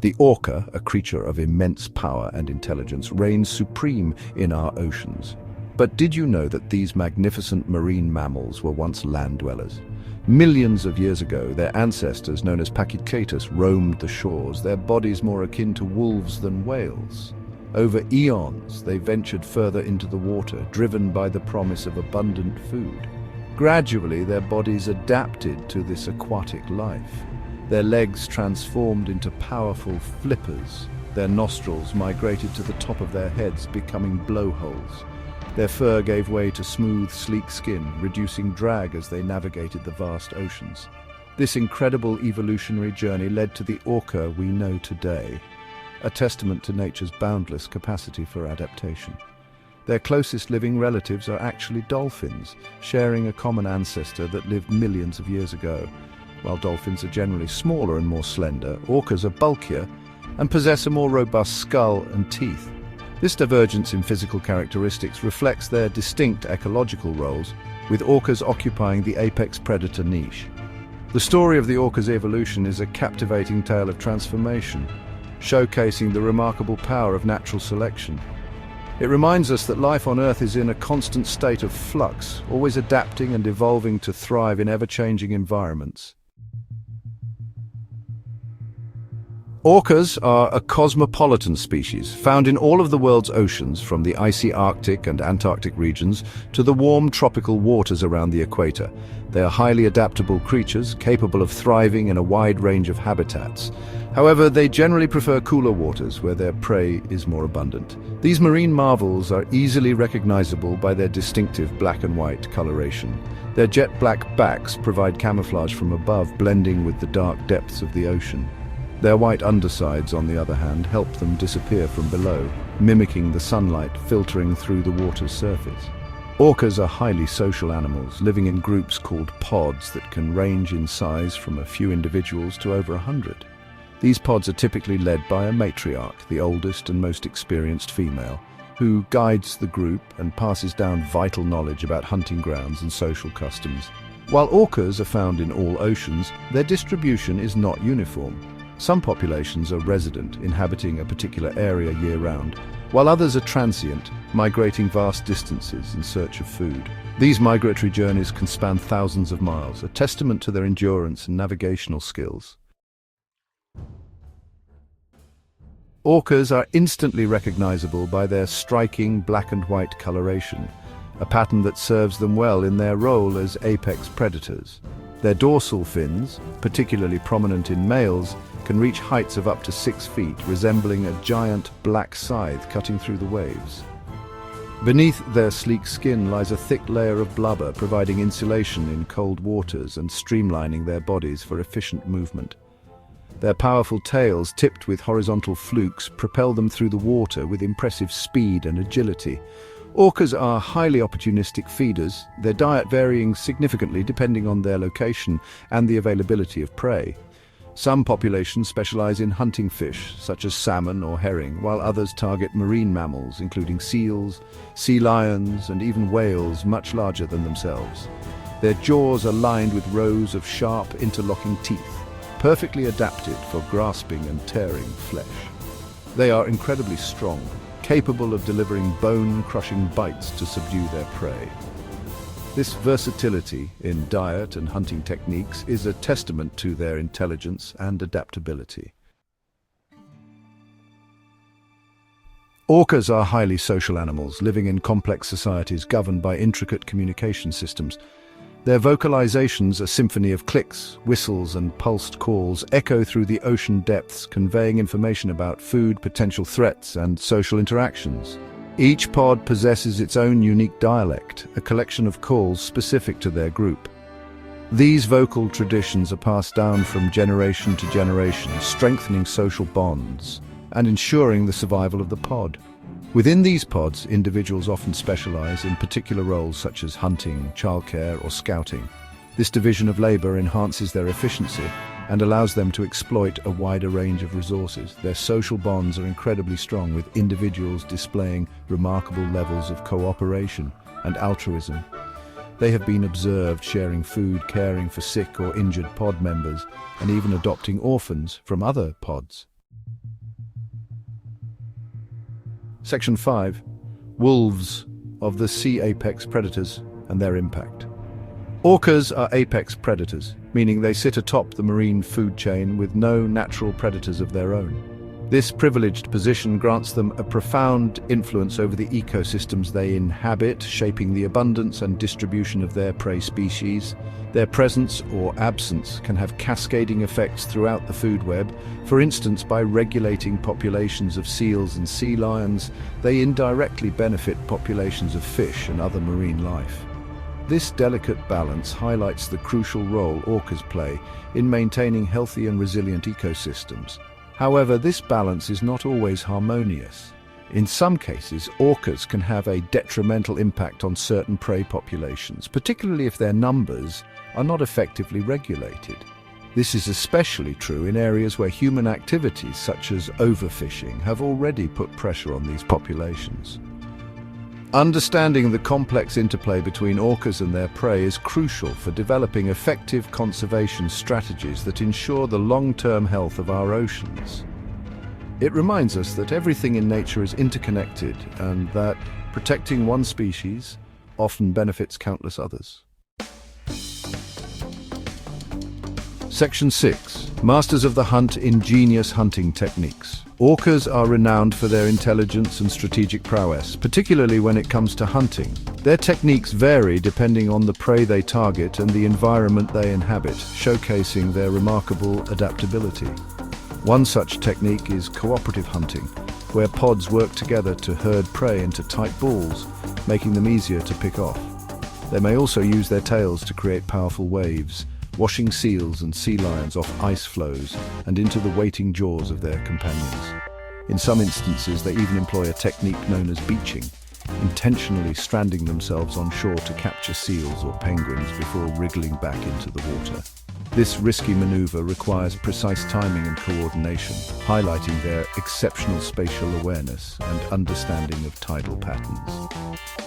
The orca, a creature of immense power and intelligence, reigns supreme in our oceans. But did you know that these magnificent marine mammals were once land dwellers? Millions of years ago, their ancestors, known as Pachycetus, roamed the shores, their bodies more akin to wolves than whales. Over eons, they ventured further into the water, driven by the promise of abundant food. Gradually, their bodies adapted to this aquatic life. Their legs transformed into powerful flippers. Their nostrils migrated to the top of their heads, becoming blowholes. Their fur gave way to smooth, sleek skin, reducing drag as they navigated the vast oceans. This incredible evolutionary journey led to the orca we know today, a testament to nature's boundless capacity for adaptation. Their closest living relatives are actually dolphins, sharing a common ancestor that lived millions of years ago. While dolphins are generally smaller and more slender, orcas are bulkier and possess a more robust skull and teeth. This divergence in physical characteristics reflects their distinct ecological roles, with orcas occupying the apex predator niche. The story of the orca's evolution is a captivating tale of transformation, showcasing the remarkable power of natural selection. It reminds us that life on Earth is in a constant state of flux, always adapting and evolving to thrive in ever-changing environments. Orcas are a cosmopolitan species, found in all of the world's oceans, from the icy Arctic and Antarctic regions to the warm tropical waters around the equator. They are highly adaptable creatures, capable of thriving in a wide range of habitats. However, they generally prefer cooler waters, where their prey is more abundant. These marine marvels are easily recognizable by their distinctive black and white coloration. Their jet black backs provide camouflage from above, blending with the dark depths of the ocean. Their white undersides, on the other hand, help them disappear from below, mimicking the sunlight filtering through the water's surface. Orcas are highly social animals, living in groups called pods that can range in size from a few individuals to over 100. These pods are typically led by a matriarch, the oldest and most experienced female, who guides the group and passes down vital knowledge about hunting grounds and social customs. While orcas are found in all oceans, their distribution is not uniform. Some populations are resident, inhabiting a particular area year-round, while others are transient, migrating vast distances in search of food. These migratory journeys can span thousands of miles, a testament to their endurance and navigational skills. Orcas are instantly recognizable by their striking black and white coloration, a pattern that serves them well in their role as apex predators. Their dorsal fins, particularly prominent in males, can reach heights of up to 6 feet, resembling a giant black scythe cutting through the waves. Beneath their sleek skin lies a thick layer of blubber, providing insulation in cold waters and streamlining their bodies for efficient movement. Their powerful tails, tipped with horizontal flukes, propel them through the water with impressive speed and agility. Orcas are highly opportunistic feeders, their diet varying significantly depending on their location and the availability of prey. Some populations specialize in hunting fish, such as salmon or herring, while others target marine mammals, including seals, sea lions, and even whales much larger than themselves. Their jaws are lined with rows of sharp, interlocking teeth, perfectly adapted for grasping and tearing flesh. They are incredibly strong, capable of delivering bone-crushing bites to subdue their prey. This versatility in diet and hunting techniques is a testament to their intelligence and adaptability. Orcas are highly social animals, living in complex societies governed by intricate communication systems. Their vocalizations, a symphony of clicks, whistles, and pulsed calls, echo through the ocean depths, conveying information about food, potential threats, and social interactions. Each pod possesses its own unique dialect, a collection of calls specific to their group. These vocal traditions are passed down from generation to generation, strengthening social bonds and ensuring the survival of the pod. Within these pods, individuals often specialize in particular roles such as hunting, childcare, or scouting. This division of labor enhances their efficiency and allows them to exploit a wider range of resources. Their social bonds are incredibly strong, with individuals displaying remarkable levels of cooperation and altruism. They have been observed sharing food, caring for sick or injured pod members, and even adopting orphans from other pods. Section 5. Wolves of the sea apex predators and their impact. Orcas are apex predators, meaning they sit atop the marine food chain with no natural predators of their own. This privileged position grants them a profound influence over the ecosystems they inhabit, shaping the abundance and distribution of their prey species. Their presence or absence can have cascading effects throughout the food web. For instance, by regulating populations of seals and sea lions, they indirectly benefit populations of fish and other marine life. This delicate balance highlights the crucial role orcas play in maintaining healthy and resilient ecosystems. However, this balance is not always harmonious. In some cases, orcas can have a detrimental impact on certain prey populations, particularly if their numbers are not effectively regulated. This is especially true in areas where human activities such as overfishing have already put pressure on these populations. Understanding the complex interplay between orcas and their prey is crucial for developing effective conservation strategies that ensure the long-term health of our oceans. It reminds us that everything in nature is interconnected and that protecting one species often benefits countless others. Section 6. Masters of the Hunt. Ingenious hunting techniques. Orcas are renowned for their intelligence and strategic prowess, particularly when it comes to hunting. Their techniques vary depending on the prey they target and the environment they inhabit, showcasing their remarkable adaptability. One such technique is cooperative hunting, where pods work together to herd prey into tight balls, making them easier to pick off. They may also use their tails to create powerful waves, washing seals and sea lions off ice floes and into the waiting jaws of their companions. In some instances, they even employ a technique known as beaching, intentionally stranding themselves on shore to capture seals or penguins before wriggling back into the water. This risky maneuver requires precise timing and coordination, highlighting their exceptional spatial awareness and understanding of tidal patterns.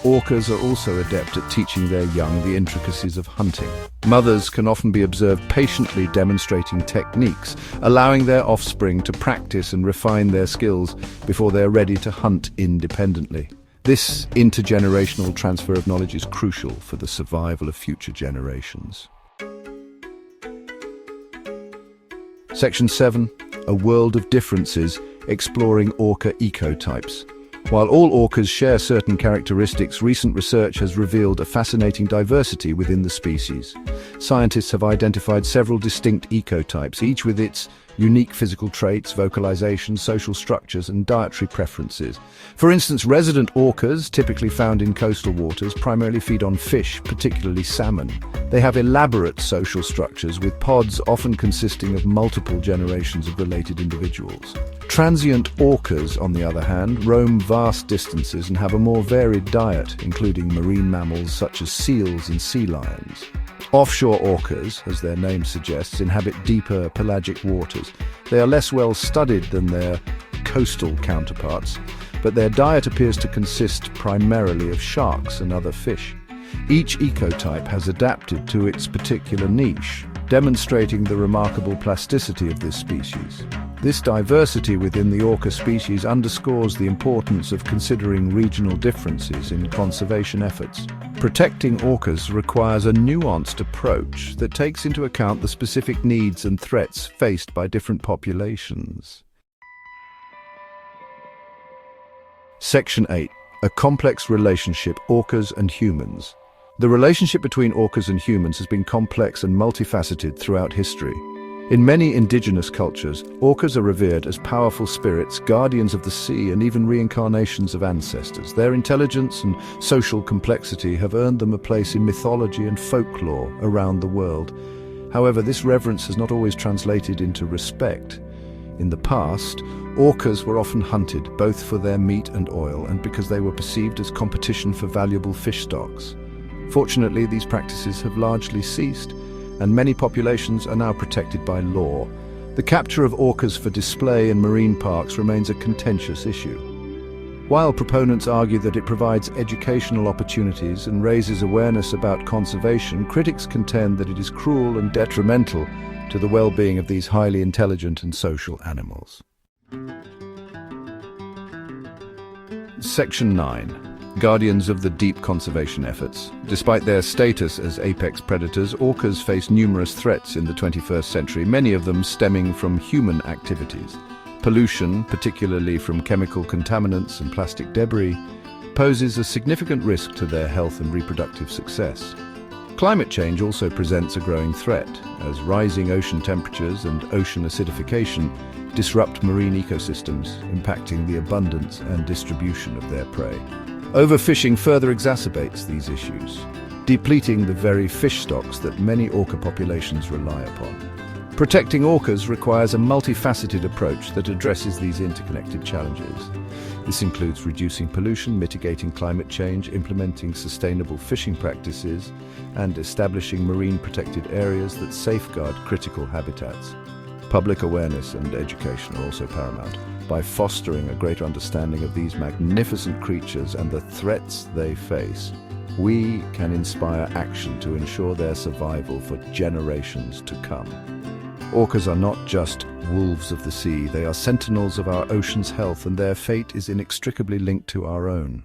Orcas are also adept at teaching their young the intricacies of hunting. Mothers can often be observed patiently demonstrating techniques, allowing their offspring to practice and refine their skills before they're ready to hunt independently. This intergenerational transfer of knowledge is crucial for the survival of future generations. Section 7. A world of differences, exploring orca ecotypes. While all orcas share certain characteristics, recent research has revealed a fascinating diversity within the species. Scientists have identified several distinct ecotypes, each with its unique physical traits, vocalization, social structures, and dietary preferences. For instance, resident orcas, typically found in coastal waters, primarily feed on fish, particularly salmon. They have elaborate social structures, with pods often consisting of multiple generations of related individuals. Transient orcas, on the other hand, roam vast distances and have a more varied diet, including marine mammals such as seals and sea lions. Offshore orcas, as their name suggests, inhabit deeper pelagic waters. They are less well studied than their coastal counterparts, but their diet appears to consist primarily of sharks and other fish. Each ecotype has adapted to its particular niche, demonstrating the remarkable plasticity of this species. This diversity within the orca species underscores the importance of considering regional differences in conservation efforts. Protecting orcas requires a nuanced approach that takes into account the specific needs and threats faced by different populations. Section 8. A complex relationship, orcas and humans. The relationship between orcas and humans has been complex and multifaceted throughout history. In many indigenous cultures, orcas are revered as powerful spirits, guardians of the sea, and even reincarnations of ancestors. Their intelligence and social complexity have earned them a place in mythology and folklore around the world. However, this reverence has not always translated into respect. In the past, orcas were often hunted, both for their meat and oil, and because they were perceived as competition for valuable fish stocks. Fortunately, these practices have largely ceased, and many populations are now protected by law. The capture of orcas for display in marine parks remains a contentious issue. While proponents argue that it provides educational opportunities and raises awareness about conservation, critics contend that it is cruel and detrimental to the well-being of these highly intelligent and social animals. Section 9. Guardians of the deep conservation efforts. Despite their status as apex predators, orcas face numerous threats in the 21st century, many of them stemming from human activities. Pollution, particularly from chemical contaminants and plastic debris, poses a significant risk to their health and reproductive success. Climate change also presents a growing threat, as rising ocean temperatures and ocean acidification disrupt marine ecosystems, impacting the abundance and distribution of their prey. Overfishing further exacerbates these issues, depleting the very fish stocks that many orca populations rely upon. Protecting orcas requires a multifaceted approach that addresses these interconnected challenges. This includes reducing pollution, mitigating climate change, implementing sustainable fishing practices, and establishing marine protected areas that safeguard critical habitats. Public awareness and education are also paramount. By fostering a greater understanding of these magnificent creatures and the threats they face, we can inspire action to ensure their survival for generations to come. Orcas are not just wolves of the sea, they are sentinels of our ocean's health, and their fate is inextricably linked to our own.